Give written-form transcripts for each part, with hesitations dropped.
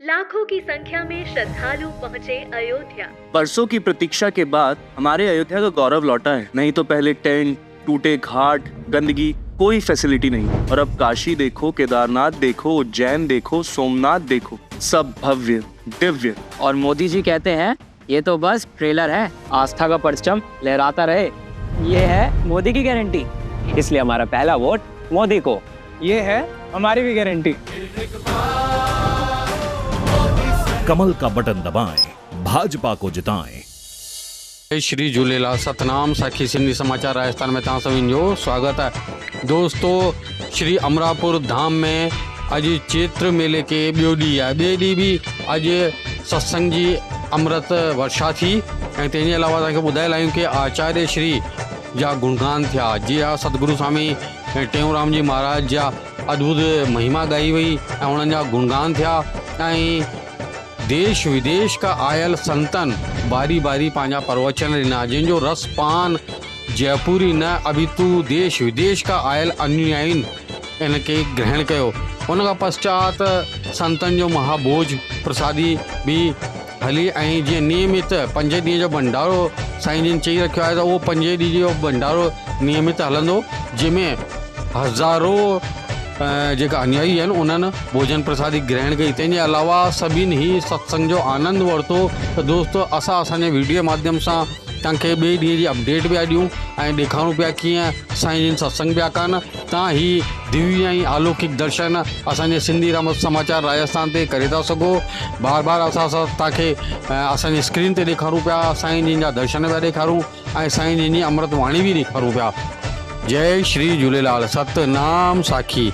लाखों की संख्या में श्रद्धालु पहुँचे अयोध्या। बरसों की प्रतीक्षा के बाद हमारे अयोध्या का गौरव लौटा है। नहीं तो पहले टेंट, टूटे घाट, गंदगी, कोई फैसिलिटी नहीं। और अब काशी देखो, केदारनाथ देखो, उज्जैन देखो, सोमनाथ देखो, सब भव्य दिव्य। और मोदी जी कहते हैं ये तो बस ट्रेलर है, आस्था का परचम लहराता रहे। ये है मोदी की गारंटी, इसलिए हमारा पहला वोट मोदी को। ये है हमारी भी गारंटी। कमल का बटन दबाएं, भाजपा को जिताएं। जय श्री झूलेलाल। सतनाम साखी सिंधी समाचार राजस्थान में तव्हां सभिनि जो स्वागत है। दोस्तों, श्री अमरापुर धाम में अॼु चैत्र मेले के ॿियो ॾींहुं आहे। ॿिए ॾींहुं बि अॼु सत्संग जी अमृत वर्षा थी ऐं तंहिंजे अलावा तव्हांखे ॿुधाए लाहियूं कि आचार्य श्री जा गुणगान थिया। जी हा, सतगुरु स्वामी टेऊंराम जी महाराज जा अद्भुत महिमा ॻाई वई ऐं उन्हनि जा गुणगान थिया ऐं देश विदेश का आयल संतन बारी बारी पंहिंजा प्रवचन ॾिना, जंहिंजो रसपान जयपुरी न अभितु देश विदेश का आयल अनुयायिन इनके ग्रहण कयो। उन खां पश्चात संतन जो महाभोज प्रसादी भी हली ऐं जीअं नियमित 5 ॾींहं जो भंडारो साईं जिन चई रखियो आहे त उहो 5 ॾींहं जो भंडारो नियमित हलंदो, जंहिंमें हज़ारों जेका अनुयायी आहिनि उन्हनि भोजन प्रसादी ग्रहण कई। तंहिंजे अलावा सभिनी ही सत्संग जो आनंद वरितो। त दोस्तों, असांजे वीडियो माध्यम सां तव्हांखे ॿिए ॾींहं जी अपडेट पिया ॾियूं ऐं ॾेखारूं पिया कीअं साईं जिन सत्संग पिया कनि। तव्हां ही दिव्य ऐं अलौकिक दर्शन असांजे सिंधी रामत समाचार राजस्थान ते करे था सघो। बार बार असां तव्हांखे असांजी स्क्रीन ते ॾेखारूं पिया, साईं जिन जा दर्शन पिया ॾेखारूं ऐं साईं जिन जी अमृत वाणी बि ॾेखारूं पिया। जय श्री झूलेलाल। सतनाम साखी।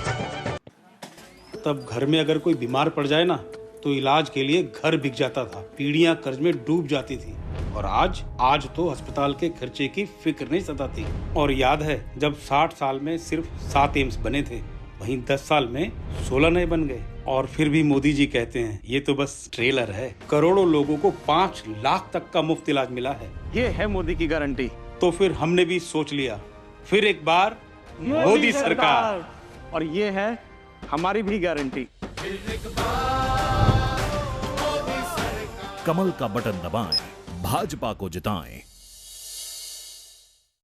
तब घर में अगर कोई बीमार पड़ जाए ना तो इलाज के लिए घर बिक जाता था, पीढ़ियां कर्ज में डूब जाती थी। और आज तो अस्पताल के खर्चे की फिक्र नहीं सताती। और याद है जब 60 साल में सिर्फ 7 एम्स बने थे, वहीं 10 साल में 16 नए बन गए। और फिर भी मोदी जी कहते हैं ये तो बस ट्रेलर है। करोड़ों लोगों को 5 लाख तक का मुफ्त इलाज मिला है। ये है मोदी की गारंटी। तो फिर हमने भी सोच लिया, फिर एक बार मोदी सरकार। और ये है हमारी भी गारंटी। कमल का बटन दबाएं, भाजपा को जिताएं।